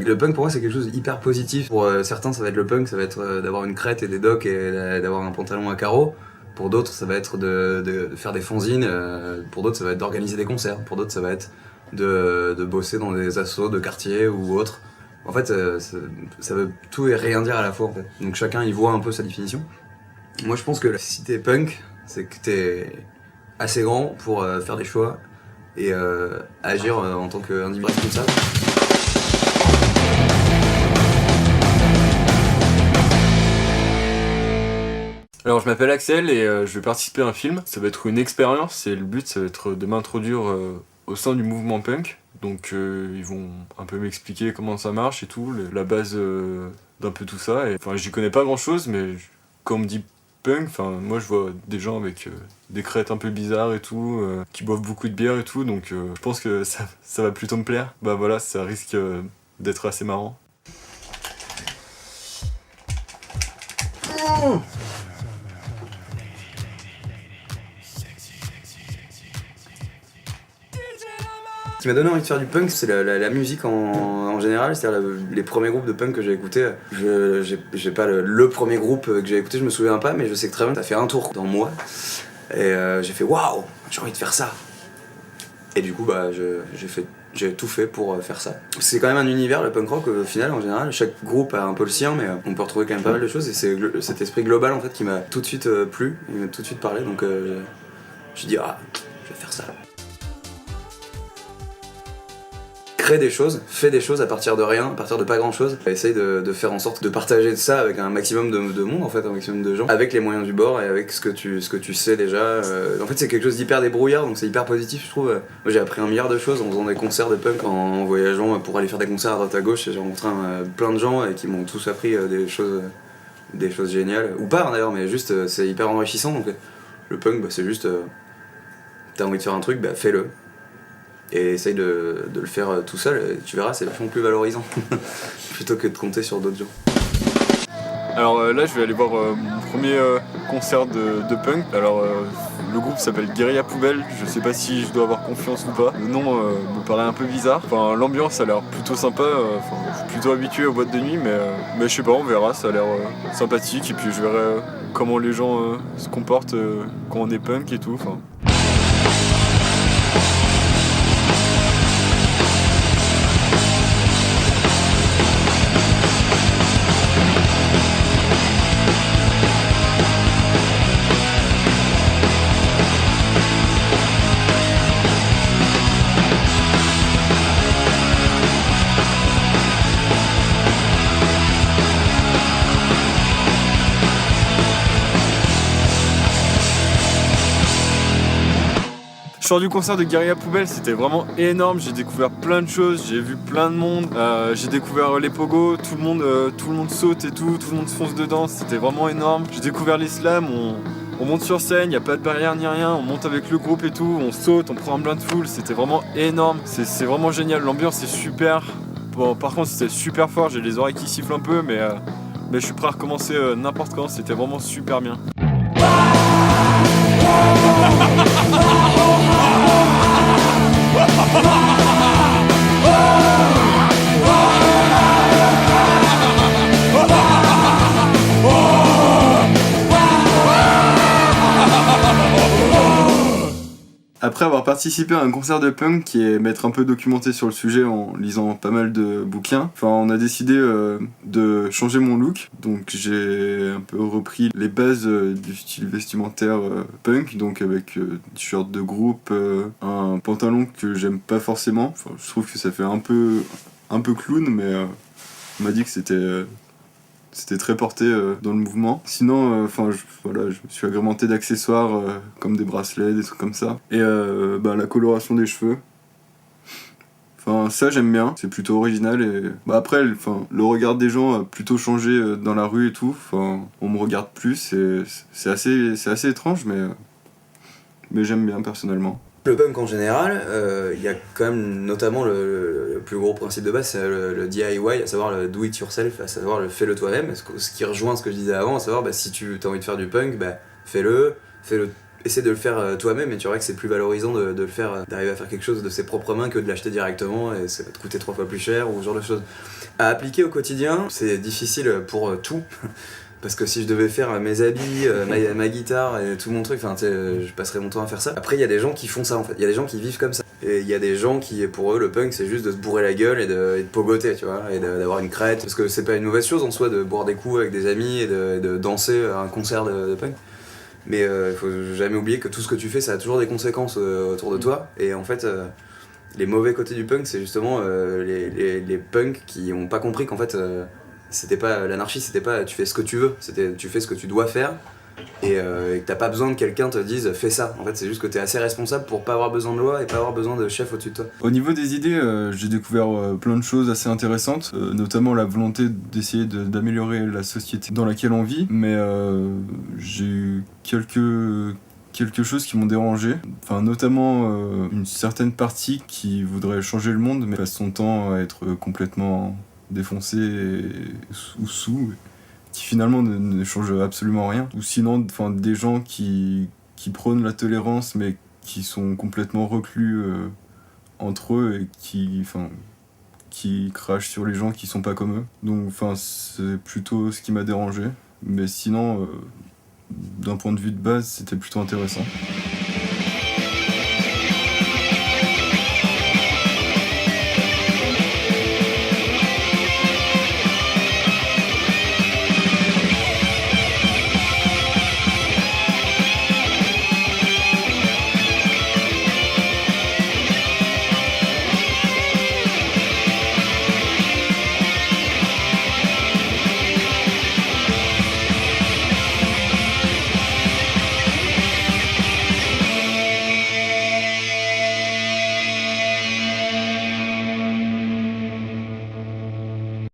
Le punk pour moi c'est quelque chose d'hyper positif. Pour certains ça va être le punk, ça va être d'avoir une crête et des docks et d'avoir un pantalon à carreaux. Pour d'autres ça va être de faire des fanzines, pour d'autres ça va être d'organiser des concerts, pour d'autres ça va être de bosser dans des assos de quartier ou autres. En fait ça veut tout et rien dire à la fois en fait. Donc chacun y voit un peu sa définition. Moi je pense que si t'es punk, c'est que t'es assez grand pour faire des choix et agir en tant qu'individu responsable. Alors je m'appelle Axel et je vais participer à un film. Ça va être une expérience et le but ça va être de m'introduire au sein du mouvement punk. Donc ils vont un peu m'expliquer comment ça marche et tout, la base d'un peu tout ça. Et, enfin j'y connais pas grand chose mais quand on me dit punk, enfin moi je vois des gens avec des crêtes un peu bizarres et tout, qui boivent beaucoup de bière et tout, donc je pense que ça va plutôt me plaire. Bah voilà, ça risque d'être assez marrant. Ce qui m'a donné envie de faire du punk, c'est la musique en général, c'est-à-dire les premiers groupes de punk que j'ai écoutés. J'ai pas le premier groupe que j'ai écouté, je me souviens pas, mais je sais que très bien, ça fait un tour dans moi. Et j'ai fait waouh, j'ai envie de faire ça. Et du coup, bah, j'ai tout fait pour faire ça. C'est quand même un univers, le punk rock, au final, en général. Chaque groupe a un peu le sien, mais on peut retrouver quand même pas mal de choses. Et c'est cet esprit global en fait qui m'a tout de suite plu, il m'a tout de suite parlé. Donc j'ai dit, ah, je vais faire ça. Crée des choses, fais des choses à partir de rien, à partir de pas grand chose. Essaye de faire en sorte de partager ça avec un maximum de monde en fait, un maximum de gens, avec les moyens du bord et avec ce que tu sais déjà. En fait c'est quelque chose d'hyper débrouillard donc c'est hyper positif je trouve. Moi j'ai appris un milliard de choses en faisant des concerts de punk, en voyageant pour aller faire des concerts à droite à gauche et j'ai rencontré plein de gens et qui m'ont tous appris des choses géniales. Ou pas d'ailleurs mais juste c'est hyper enrichissant donc le punk bah, c'est juste t'as envie de faire un truc, bah fais-le. Et essaye de le faire tout seul, et tu verras, c'est vachement plus valorisant plutôt que de compter sur d'autres gens. Alors là je vais aller voir mon premier concert de punk. Alors le groupe s'appelle Guérilla Poubelle, je sais pas si je dois avoir confiance ou pas. Le nom me paraît un peu bizarre. Enfin l'ambiance a l'air plutôt sympa, je suis plutôt habitué aux boîtes de nuit mais je sais pas, on verra, ça a l'air sympathique et puis je verrai comment les gens se comportent quand on est punk et tout. Je sors du concert de Guérilla Poubelle, c'était vraiment énorme, j'ai découvert plein de choses, j'ai vu plein de monde, j'ai découvert les pogos, tout le monde saute et tout le monde se fonce dedans, c'était vraiment énorme. J'ai découvert les slams, on monte sur scène, il n'y a pas de barrière ni rien, on monte avec le groupe et tout, on saute, on prend un plein de foule, c'était vraiment énorme, c'est vraiment génial, l'ambiance est super. Bon, par contre c'était super fort, j'ai les oreilles qui sifflent un peu mais je suis prêt à recommencer n'importe quand, c'était vraiment super bien. Après avoir participé à un concert de punk qui est m'être un peu documenté sur le sujet en lisant pas mal de bouquins, on a décidé de changer mon look. Donc j'ai un peu repris les bases du style vestimentaire punk, donc avec t-shirt de groupe, un pantalon que j'aime pas forcément. Je trouve que ça fait un peu clown, mais on m'a dit que c'était très porté dans le mouvement. Sinon, je me suis agrémenté d'accessoires comme des bracelets, des trucs comme ça. Et la coloration des cheveux. Ça j'aime bien, c'est plutôt original. Et après, le regard des gens a plutôt changé dans la rue et tout. On me regarde plus. C'est assez étrange, mais j'aime bien personnellement. Le punk en général, il y a quand même notamment le plus gros principe de base, c'est le DIY, à savoir le do it yourself, à savoir le fais-le toi-même, ce qui rejoint ce que je disais avant, à savoir si tu as envie de faire du punk, fais-le, essaie de le faire toi-même et tu verras que c'est plus valorisant de le faire, d'arriver à faire quelque chose de ses propres mains que de l'acheter directement et ça va te coûter 3 fois plus cher ou ce genre de choses. À appliquer au quotidien, c'est difficile pour tout. Parce que si je devais faire mes habits, ma guitare et tout mon truc, je passerais mon temps à faire ça. Après, il y a des gens qui font ça en fait. Il y a des gens qui vivent comme ça. Et il y a des gens qui, pour eux, le punk, c'est juste de se bourrer la gueule et de pogoter, tu vois, et d'avoir une crête. Parce que c'est pas une mauvaise chose en soi de boire des coups avec des amis et de danser à un concert de punk. Mais il faut jamais oublier que tout ce que tu fais, ça a toujours des conséquences autour de toi. Et en fait, les mauvais côtés du punk, c'est justement les punks qui ont pas compris qu'en fait, c'était pas l'anarchie, c'était pas tu fais ce que tu veux, c'était tu fais ce que tu dois faire. Et que t'as pas besoin que quelqu'un te dise fais ça. En fait, c'est juste que t'es assez responsable pour pas avoir besoin de loi et pas avoir besoin de chef au-dessus de toi. Au niveau des idées, j'ai découvert plein de choses assez intéressantes, notamment la volonté d'essayer d'améliorer la société dans laquelle on vit, mais j'ai eu quelque chose qui m'ont dérangé, enfin notamment une certaine partie qui voudrait changer le monde mais passe son temps à être complètement défoncé ou sous, qui finalement ne change absolument rien. Ou sinon des gens qui prônent la tolérance mais qui sont complètement reclus entre eux et qui crachent sur les gens qui sont pas comme eux. Donc c'est plutôt ce qui m'a dérangé. Mais sinon, d'un point de vue de base, c'était plutôt intéressant.